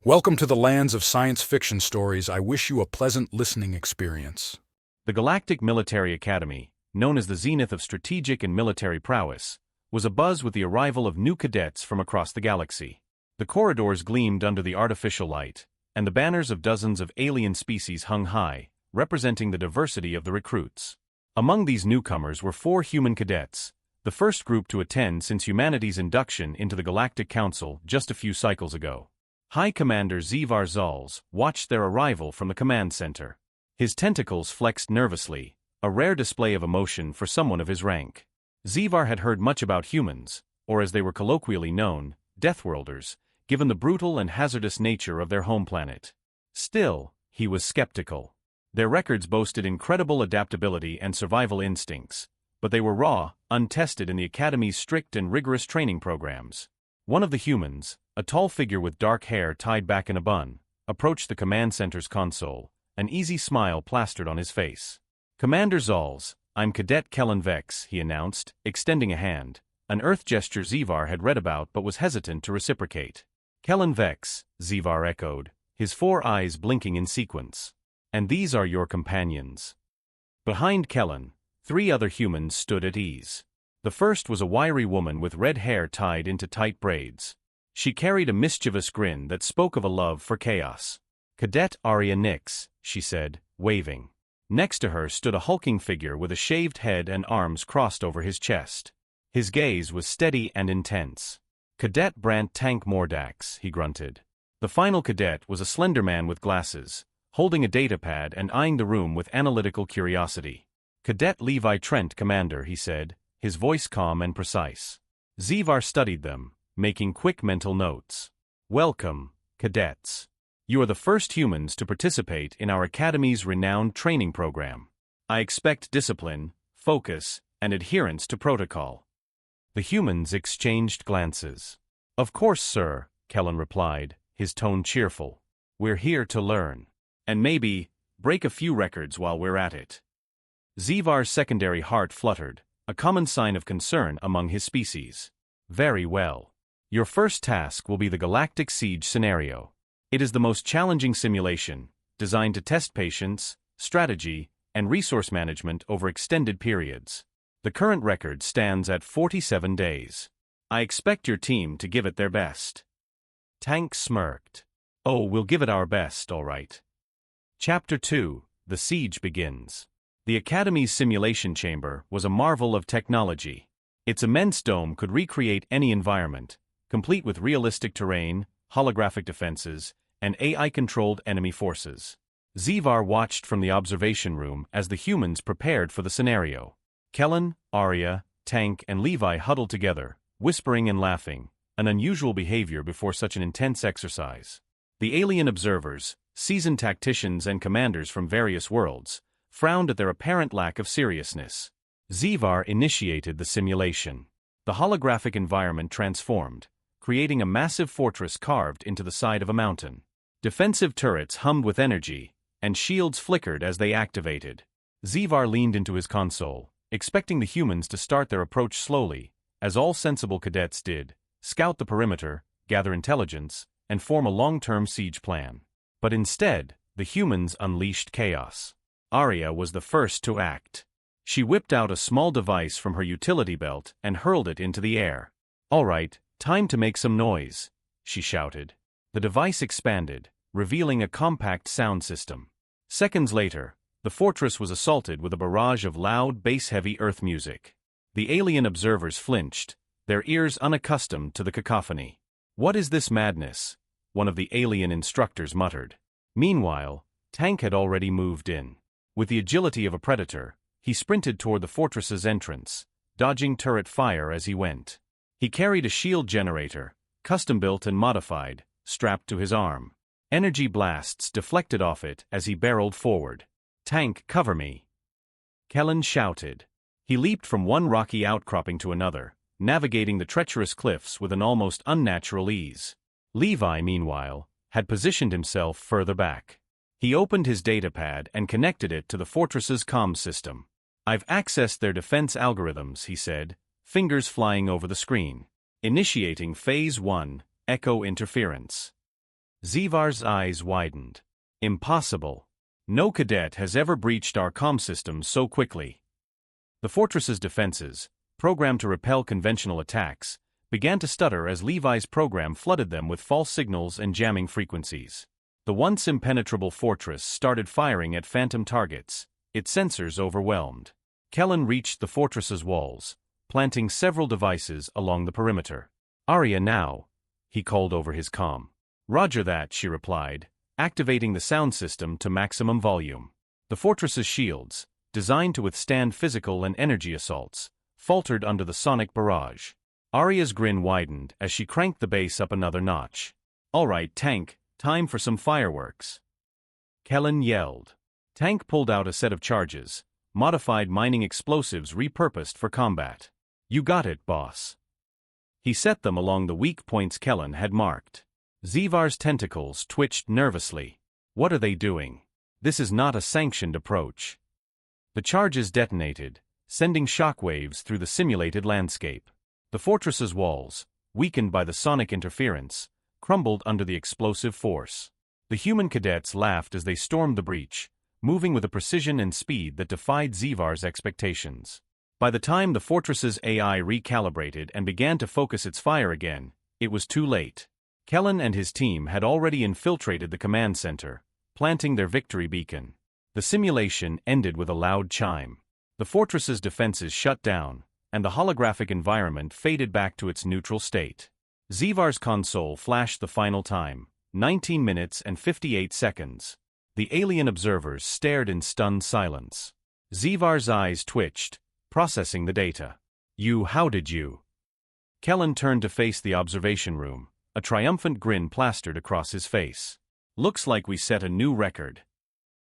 Welcome to the lands of science fiction stories. I wish you a pleasant listening experience. The Galactic Military Academy, known as the zenith of strategic and military prowess, was abuzz with the arrival of new cadets from across the galaxy. The corridors gleamed under the artificial light, and the banners of dozens of alien species hung high, representing the diversity of the recruits. Among these newcomers were 4 human cadets, the first group to attend since humanity's induction into the Galactic Council just a few cycles ago. High Commander Zivar Zalz watched their arrival from the command center. His tentacles flexed nervously, a rare display of emotion for someone of his rank. Zivar had heard much about humans, or as they were colloquially known, Deathworlders, given the brutal and hazardous nature of their home planet. Still, he was skeptical. Their records boasted incredible adaptability and survival instincts, but they were raw, untested in the Academy's strict and rigorous training programs. One of the humans, a tall figure with dark hair tied back in a bun, approached the command center's console, an easy smile plastered on his face. "Commander Zalz, I'm Cadet Kellen Vex," he announced, extending a hand, an Earth gesture Zivar had read about but was hesitant to reciprocate. "Kellen Vex," Zivar echoed, his 4 eyes blinking in sequence. "And these are your companions." Behind Kellen, 3 other humans stood at ease. The first was a wiry woman with red hair tied into tight braids. She carried a mischievous grin that spoke of a love for chaos. "Cadet Arya Nix," she said, waving. Next to her stood a hulking figure with a shaved head and arms crossed over his chest. His gaze was steady and intense. "Cadet Brant Tank Mordax," he grunted. The final cadet was a slender man with glasses, holding a datapad and eyeing the room with analytical curiosity. "Cadet Levi Trent, Commander," he said, his voice calm and precise. Zivar studied them, making quick mental notes. "Welcome, cadets. You are the first humans to participate in our Academy's renowned training program. I expect discipline, focus, and adherence to protocol." The humans exchanged glances. "Of course, sir," Kellen replied, his tone cheerful. "We're here to learn. And maybe, break a few records while we're at it." Zivar's secondary heart fluttered, a common sign of concern among his species. "Very well. Your first task will be the Galactic Siege scenario. It is the most challenging simulation, designed to test patience, strategy, and resource management over extended periods. The current record stands at 47 days. I expect your team to give it their best." Tank smirked. "Oh, we'll give it our best, all right." Chapter 2: The Siege Begins. The Academy's simulation chamber was a marvel of technology. Its immense dome could recreate any environment, complete with realistic terrain, holographic defenses, and AI-controlled enemy forces. Zivar watched from the observation room as the humans prepared for the scenario. Kellen, Arya, Tank, and Levi huddled together, whispering and laughing, an unusual behavior before such an intense exercise. The alien observers, seasoned tacticians and commanders from various worlds, frowned at their apparent lack of seriousness. Zivar initiated the simulation. The holographic environment transformed, creating a massive fortress carved into the side of a mountain. Defensive turrets hummed with energy, and shields flickered as they activated. Zivar leaned into his console, expecting the humans to start their approach slowly, as all sensible cadets did, scout the perimeter, gather intelligence, and form a long-term siege plan. But instead, the humans unleashed chaos. Arya was the first to act. She whipped out a small device from her utility belt and hurled it into the air. "All right, time to make some noise," she shouted. The device expanded, revealing a compact sound system. Seconds later, the fortress was assaulted with a barrage of loud, bass-heavy Earth music. The alien observers flinched, their ears unaccustomed to the cacophony. "What is this madness?" one of the alien instructors muttered. Meanwhile, Tank had already moved in. With the agility of a predator, he sprinted toward the fortress's entrance, dodging turret fire as he went. He carried a shield generator, custom-built and modified, strapped to his arm. Energy blasts deflected off it as he barreled forward. "Tank, cover me!" Kellen shouted. He leaped from one rocky outcropping to another, navigating the treacherous cliffs with an almost unnatural ease. Levi, meanwhile, had positioned himself further back. He opened his datapad and connected it to the fortress's comms system. "I've accessed their defense algorithms," he said, fingers flying over the screen. "Initiating Phase 1, Echo Interference." Zivar's eyes widened. Impossible. No cadet has ever breached our comm systems so quickly. The fortress's defenses, programmed to repel conventional attacks, began to stutter as Levi's program flooded them with false signals and jamming frequencies. The once impenetrable fortress started firing at phantom targets, its sensors overwhelmed. Kellen reached the fortress's walls, planting several devices along the perimeter. "Arya now," he called over his comm. "Roger that," she replied, activating the sound system to maximum volume. The fortress's shields, designed to withstand physical and energy assaults, faltered under the sonic barrage. Arya's grin widened as she cranked the bass up another notch. "All right, Tank, time for some fireworks." Kellen yelled. Tank pulled out a set of charges, modified mining explosives repurposed for combat. "You got it, boss." He set them along the weak points Kellen had marked. Zivar's tentacles twitched nervously. What are they doing? This is not a sanctioned approach. The charges detonated, sending shockwaves through the simulated landscape. The fortress's walls, weakened by the sonic interference, crumbled under the explosive force. The human cadets laughed as they stormed the breach, moving with a precision and speed that defied Zivar's expectations. By the time the fortress's AI recalibrated and began to focus its fire again, it was too late. Kellen and his team had already infiltrated the command center, planting their victory beacon. The simulation ended with a loud chime. The fortress's defenses shut down, and the holographic environment faded back to its neutral state. Zivar's console flashed the final time, 19 minutes and 58 seconds. The alien observers stared in stunned silence. Zivar's eyes twitched, processing the data. How did you?" Kellen turned to face the observation room, a triumphant grin plastered across his face. "Looks like we set a new record."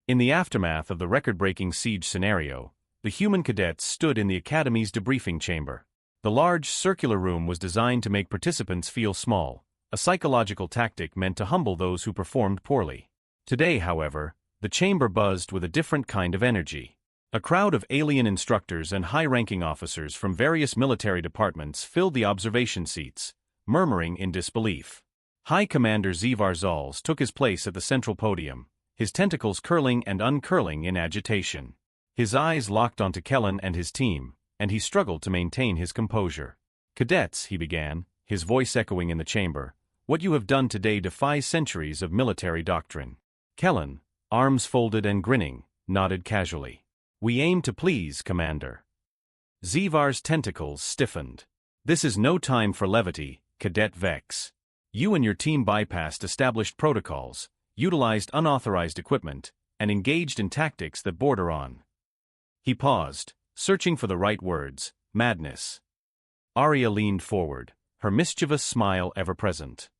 In the aftermath of the record-breaking siege scenario, the human cadets stood in the Academy's debriefing chamber. The large, circular room was designed to make participants feel small, a psychological tactic meant to humble those who performed poorly. Today, however, the chamber buzzed with a different kind of energy. A crowd of alien instructors and high-ranking officers from various military departments filled the observation seats, murmuring in disbelief. High Commander Zivar Zals took his place at the central podium, his tentacles curling and uncurling in agitation. His eyes locked onto Kellen and his team, and he struggled to maintain his composure. "Cadets," he began, his voice echoing in the chamber, "what you have done today defies centuries of military doctrine." Kellen, arms folded and grinning, nodded casually. "We aim to please, Commander." Zivar's tentacles stiffened. "This is no time for levity, Cadet Vex. You and your team bypassed established protocols, utilized unauthorized equipment, and engaged in tactics that border on—" He paused, searching for the right words. "Madness." Arya leaned forward, her mischievous smile ever present.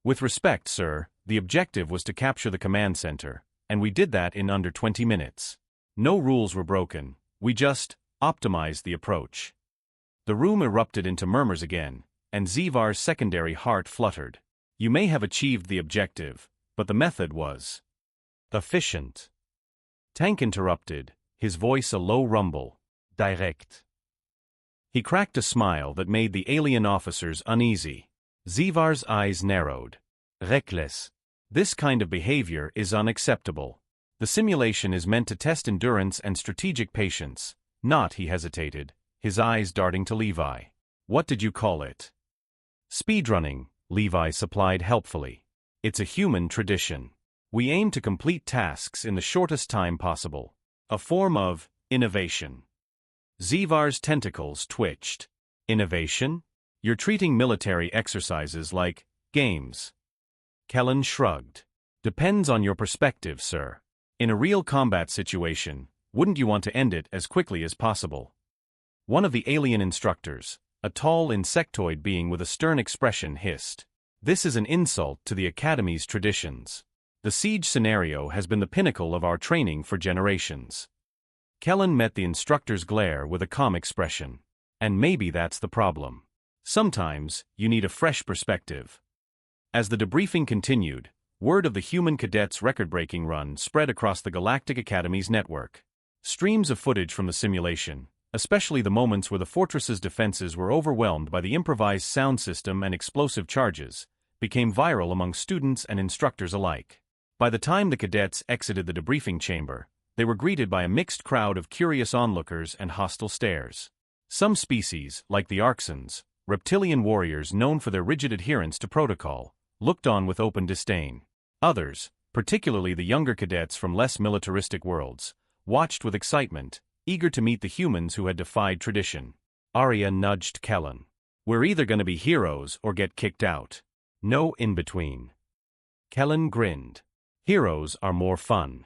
"With respect, sir, the objective was to capture the command center, and we did that in under 20 minutes. No rules were broken, we just optimized the approach." The room erupted into murmurs again, and Zivar's secondary heart fluttered. "You may have achieved the objective, but the method was efficient." Tank interrupted, his voice a low rumble. "Direct." He cracked a smile that made the alien officers uneasy. Zivar's eyes narrowed. "Reckless. This kind of behavior is unacceptable. The simulation is meant to test endurance and strategic patience, not," he hesitated, his eyes darting to Levi. "What did you call it?" "Speedrunning," Levi supplied helpfully. "It's a human tradition. We aim to complete tasks in the shortest time possible. A form of innovation." Zivar's tentacles twitched. "Innovation? You're treating military exercises like games." Kellen shrugged. "Depends on your perspective, sir. In a real combat situation, wouldn't you want to end it as quickly as possible?" One of the alien instructors, a tall insectoid being with a stern expression, hissed. "This is an insult to the Academy's traditions. The siege scenario has been the pinnacle of our training for generations." Kellen met the instructor's glare with a calm expression. "And maybe that's the problem. Sometimes, you need a fresh perspective." As the debriefing continued, word of the human cadets' record-breaking run spread across the Galactic Academy's network. Streams of footage from the simulation, especially the moments where the fortress's defenses were overwhelmed by the improvised sound system and explosive charges, became viral among students and instructors alike. By the time the cadets exited the debriefing chamber, they were greeted by a mixed crowd of curious onlookers and hostile stares. Some species, like the Arxons, reptilian warriors known for their rigid adherence to protocol, looked on with open disdain. Others, particularly the younger cadets from less militaristic worlds, watched with excitement, eager to meet the humans who had defied tradition. Arya nudged Kellen. "We're either going to be heroes or get kicked out. No in-between." Kellen grinned. "Heroes are more fun."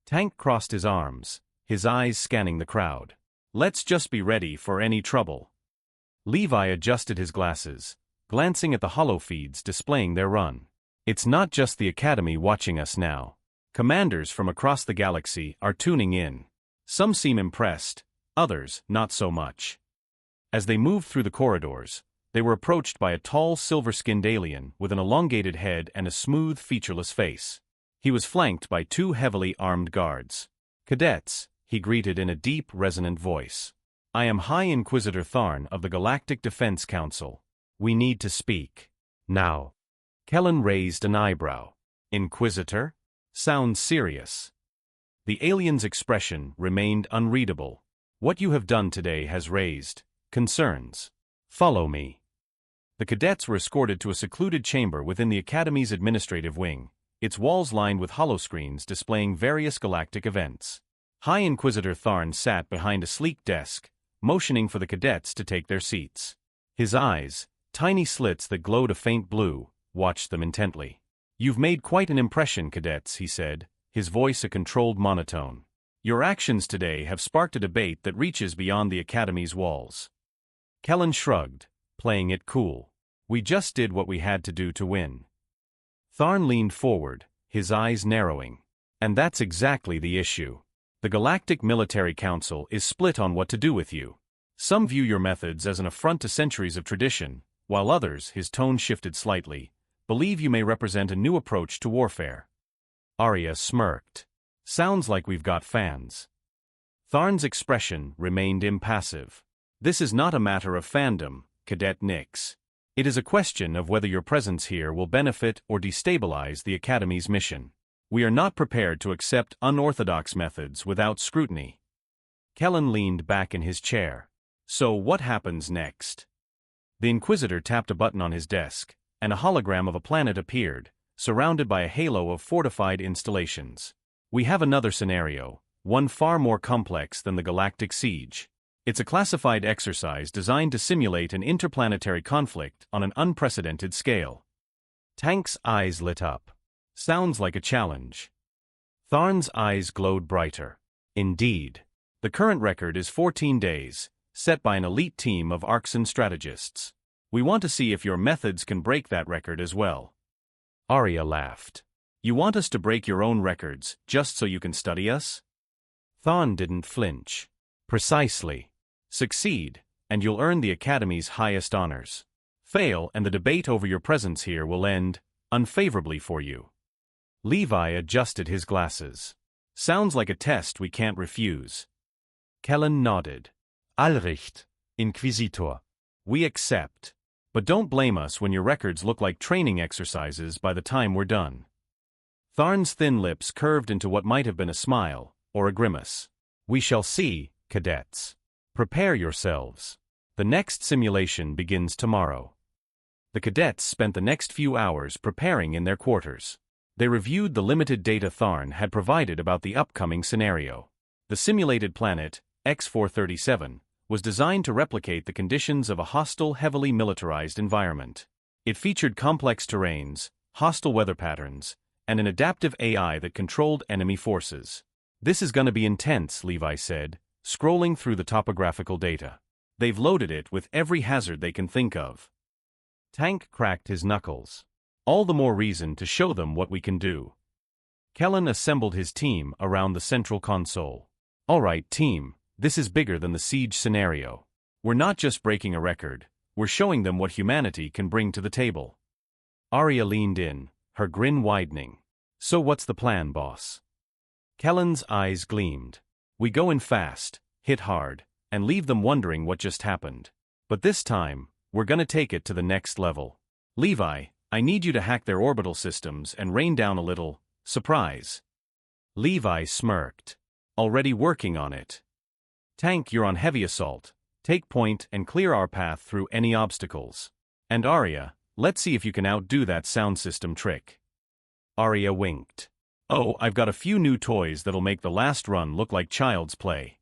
Tank crossed his arms, his eyes scanning the crowd. "Let's just be ready for any trouble." Levi adjusted his glasses, glancing at the holofeeds displaying their run. "It's not just the Academy watching us now. Commanders from across the galaxy are tuning in. Some seem impressed, others not so much." As they moved through the corridors, they were approached by a tall silver-skinned alien with an elongated head and a smooth, featureless face. He was flanked by two heavily armed guards. "Cadets," he greeted in a deep, resonant voice. "I am High Inquisitor Tharn of the Galactic Defense Council. We need to speak. Now." Kellen raised an eyebrow. "Inquisitor? Sounds serious." The alien's expression remained unreadable. "What you have done today has raised concerns. Follow me." The cadets were escorted to a secluded chamber within the Academy's administrative wing, its walls lined with holoscreens displaying various galactic events. High Inquisitor Tharn sat behind a sleek desk, motioning for the cadets to take their seats. His eyes, tiny slits that glowed a faint blue, watched them intently. "You've made quite an impression, cadets," he said, his voice a controlled monotone. "Your actions today have sparked a debate that reaches beyond the Academy's walls." Kellen shrugged, playing it cool. "We just did what we had to do to win." Tharn leaned forward, his eyes narrowing. "And that's exactly the issue. The Galactic Military Council is split on what to do with you. Some view your methods as an affront to centuries of tradition, while others," his tone shifted slightly, "believe you may represent a new approach to warfare." Arya smirked. "Sounds like we've got fans." Tharn's expression remained impassive. "This is not a matter of fandom, Cadet Nix. It is a question of whether your presence here will benefit or destabilize the Academy's mission. We are not prepared to accept unorthodox methods without scrutiny." Kellen leaned back in his chair. "So what happens next?" The Inquisitor tapped a button on his desk, and a hologram of a planet appeared, surrounded by a halo of fortified installations. "We have another scenario, one far more complex than the Galactic Siege. It's a classified exercise designed to simulate an interplanetary conflict on an unprecedented scale." Tank's eyes lit up. "Sounds like a challenge." Tharn's eyes glowed brighter. "Indeed. The current record is 14 days, set by an elite team of Arxon strategists. We want to see if your methods can break that record as well." Arya laughed. "You want us to break your own records, just so you can study us?" Tharn didn't flinch. "Precisely. Succeed, and you'll earn the Academy's highest honors. Fail, and the debate over your presence here will end unfavorably for you." Levi adjusted his glasses. "Sounds like a test we can't refuse." Kellen nodded. "Allricht, Inquisitor. We accept. But don't blame us when your records look like training exercises by the time we're done." Tharn's thin lips curved into what might have been a smile, or a grimace. "We shall see, cadets. Prepare yourselves. The next simulation begins tomorrow." The cadets spent the next few hours preparing in their quarters. They reviewed the limited data Tharn had provided about the upcoming scenario. The simulated planet, X-437, was designed to replicate the conditions of a hostile, heavily militarized environment. It featured complex terrains, hostile weather patterns, and an adaptive AI that controlled enemy forces. "This is going to be intense," Levi said, scrolling through the topographical data. "They've loaded it with every hazard they can think of." Tank cracked his knuckles. "All the more reason to show them what we can do." Kellen assembled his team around the central console. "All right, team, this is bigger than the siege scenario. We're not just breaking a record, we're showing them what humanity can bring to the table." Arya leaned in, her grin widening. "So what's the plan, boss?" Kellen's eyes gleamed. "We go in fast, hit hard, and leave them wondering what just happened. But this time, we're gonna take it to the next level. Levi, I need you to hack their orbital systems and rain down a little surprise. Levi smirked. Already working on it. Tank, you're on heavy assault. Take point and clear our path through any obstacles. And Arya, let's see if you can outdo that sound system trick. Arya winked. Oh, I've got a few new toys that'll make the last run look like child's play.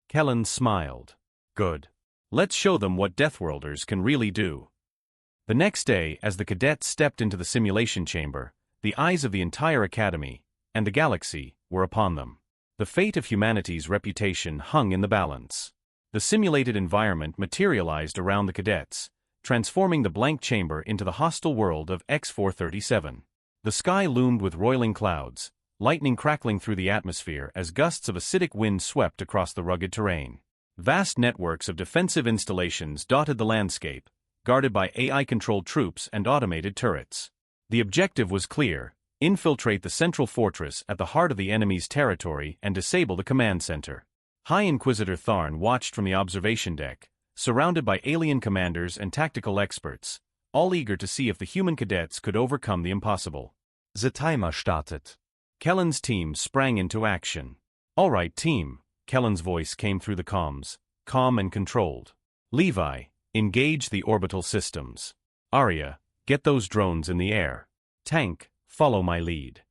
Kellen smiled. Good. Let's show them what Deathworlders can really do. The next day, as the cadets stepped into the simulation chamber, the eyes of the entire academy, and the galaxy, were upon them. The fate of humanity's reputation hung in the balance. The simulated environment materialized around the cadets, transforming the blank chamber into the hostile world of X-437. The sky loomed with roiling clouds, lightning crackling through the atmosphere as gusts of acidic wind swept across the rugged terrain. Vast networks of defensive installations dotted the landscape, guarded by AI-controlled troops and automated turrets. The objective was clear: infiltrate the central fortress at the heart of the enemy's territory and disable the command center. High Inquisitor Tharn watched from the observation deck, surrounded by alien commanders and tactical experts, all eager to see if the human cadets could overcome the impossible. The timer started. Kellen's team sprang into action. All right, team, Kellen's voice came through the comms, calm and controlled. Levi, engage the orbital systems. Arya, get those drones in the air. Tank, follow my lead.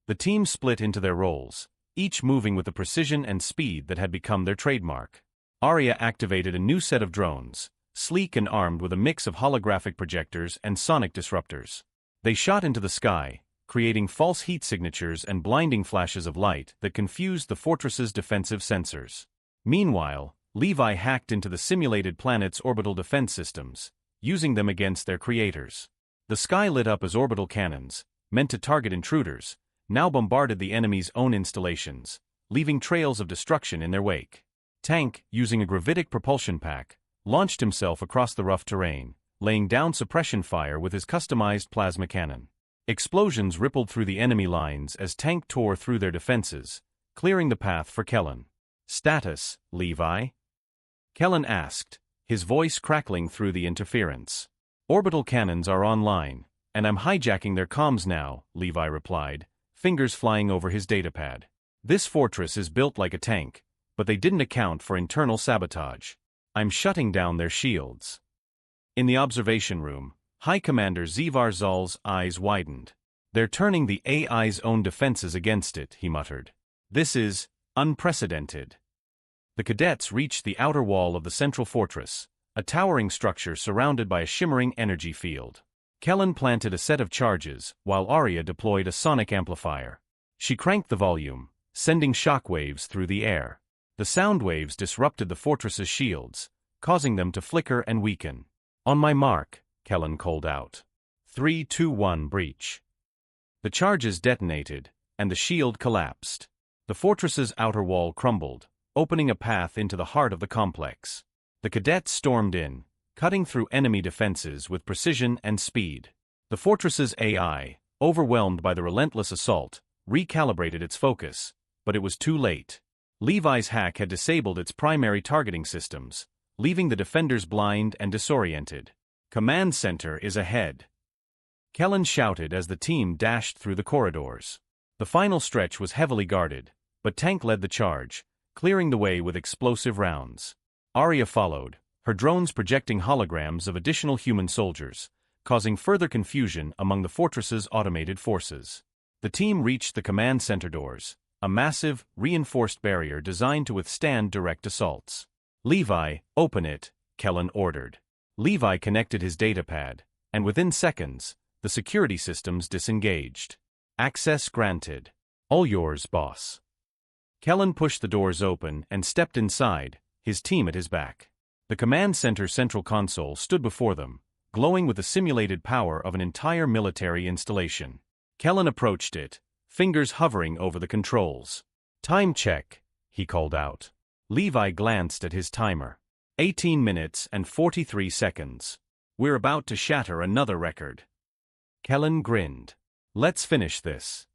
The team split into their roles, each moving with the precision and speed that had become their trademark. Arya activated a new set of drones, sleek and armed with a mix of holographic projectors and sonic disruptors. They shot into the sky, creating false heat signatures and blinding flashes of light that confused the fortress's defensive sensors. Meanwhile, Levi hacked into the simulated planet's orbital defense systems, using them against their creators. The sky lit up as orbital cannons, meant to target intruders, now bombarded the enemy's own installations, leaving trails of destruction in their wake. Tank, using a gravitic propulsion pack, launched himself across the rough terrain, laying down suppression fire with his customized plasma cannon. Explosions rippled through the enemy lines as Tank tore through their defenses, clearing the path for Kellen. Status, Levi? Kellen asked, his voice crackling through the interference. Orbital cannons are online, and I'm hijacking their comms now, Levi replied, fingers flying over his datapad. This fortress is built like a tank, but they didn't account for internal sabotage. I'm shutting down their shields. In the observation room, High Commander Zivar Zal's eyes widened. They're turning the AI's own defenses against it, he muttered. This is unprecedented. The cadets reached the outer wall of the central fortress, a towering structure surrounded by a shimmering energy field. Kellen planted a set of charges, while Arya deployed a sonic amplifier. She cranked the volume, sending shockwaves through the air. The sound waves disrupted the fortress's shields, causing them to flicker and weaken. On my mark, Kellen called out. 3, 2, 1, breach. The charges detonated, and the shield collapsed. The fortress's outer wall crumbled, opening a path into the heart of the complex. The cadets stormed in, cutting through enemy defenses with precision and speed. The fortress's AI, overwhelmed by the relentless assault, recalibrated its focus, but it was too late. Levi's hack had disabled its primary targeting systems, leaving the defenders blind and disoriented. Command center is ahead. Kellen shouted as the team dashed through the corridors. The final stretch was heavily guarded, but Tank led the charge, clearing the way with explosive rounds. Arya followed, her drones projecting holograms of additional human soldiers, causing further confusion among the fortress's automated forces. The team reached the command center doors, a massive, reinforced barrier designed to withstand direct assaults. Levi, open it, Kellen ordered. Levi connected his datapad, and within seconds, the security systems disengaged. Access granted. All yours, boss. Kellen pushed the doors open and stepped inside, his team at his back. The command center's central console stood before them, glowing with the simulated power of an entire military installation. Kellen approached it, fingers hovering over the controls. Time check, he called out. Levi glanced at his timer. 18 minutes and 43 seconds. We're about to shatter another record. Kellen grinned. Let's finish this.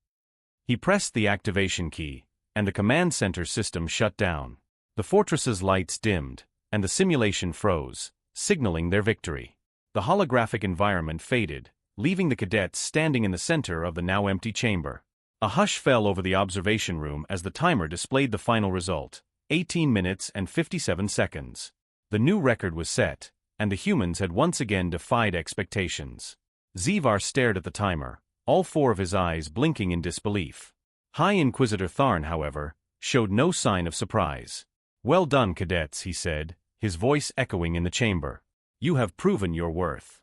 He pressed the activation key, and the command center system shut down. The fortress's lights dimmed, and the simulation froze, signaling their victory. The holographic environment faded, leaving the cadets standing in the center of the now empty chamber. A hush fell over the observation room as the timer displayed the final result, 18 minutes and 57 seconds. The new record was set, and the humans had once again defied expectations. Zivar stared at the timer, all four of his eyes blinking in disbelief. High Inquisitor Tharn, however, showed no sign of surprise. "Well done, cadets," he said, his voice echoing in the chamber. "You have proven your worth."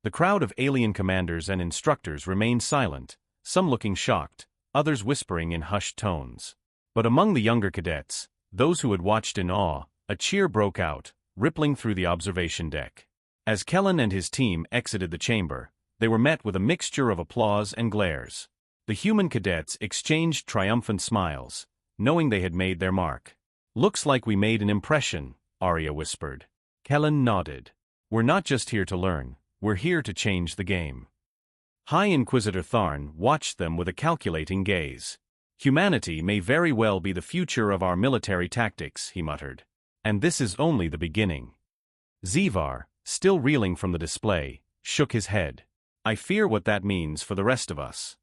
The crowd of alien commanders and instructors remained silent, some looking shocked, others whispering in hushed tones. But among the younger cadets, those who had watched in awe, a cheer broke out, rippling through the observation deck. As Kellen and his team exited the chamber, they were met with a mixture of applause and glares. The human cadets exchanged triumphant smiles, knowing they had made their mark. "Looks like we made an impression," Arya whispered. Kellen nodded. "We're not just here to learn, we're here to change the game." High Inquisitor Tharn watched them with a calculating gaze. "Humanity may very well be the future of our military tactics," he muttered. "And this is only the beginning." Zivar, still reeling from the display, shook his head. "I fear what that means for the rest of us."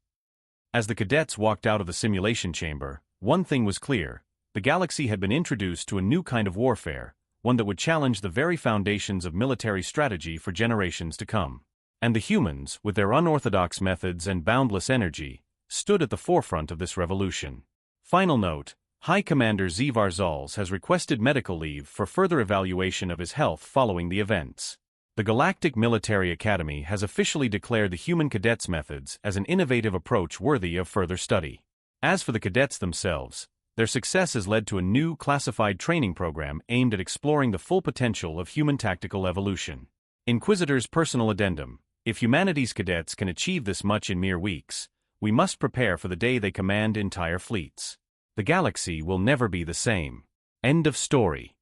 As the cadets walked out of the simulation chamber, one thing was clear: the galaxy had been introduced to a new kind of warfare, one that would challenge the very foundations of military strategy for generations to come. And the humans, with their unorthodox methods and boundless energy, stood at the forefront of this revolution. Final note: High Commander Zivar Zals has requested medical leave for further evaluation of his health following the events. The Galactic Military Academy has officially declared the human cadets' methods as an innovative approach worthy of further study. As for the cadets themselves, their success has led to a new classified training program aimed at exploring the full potential of human tactical evolution. Inquisitor's personal addendum: if humanity's cadets can achieve this much in mere weeks, we must prepare for the day they command entire fleets. The galaxy will never be the same. End of story.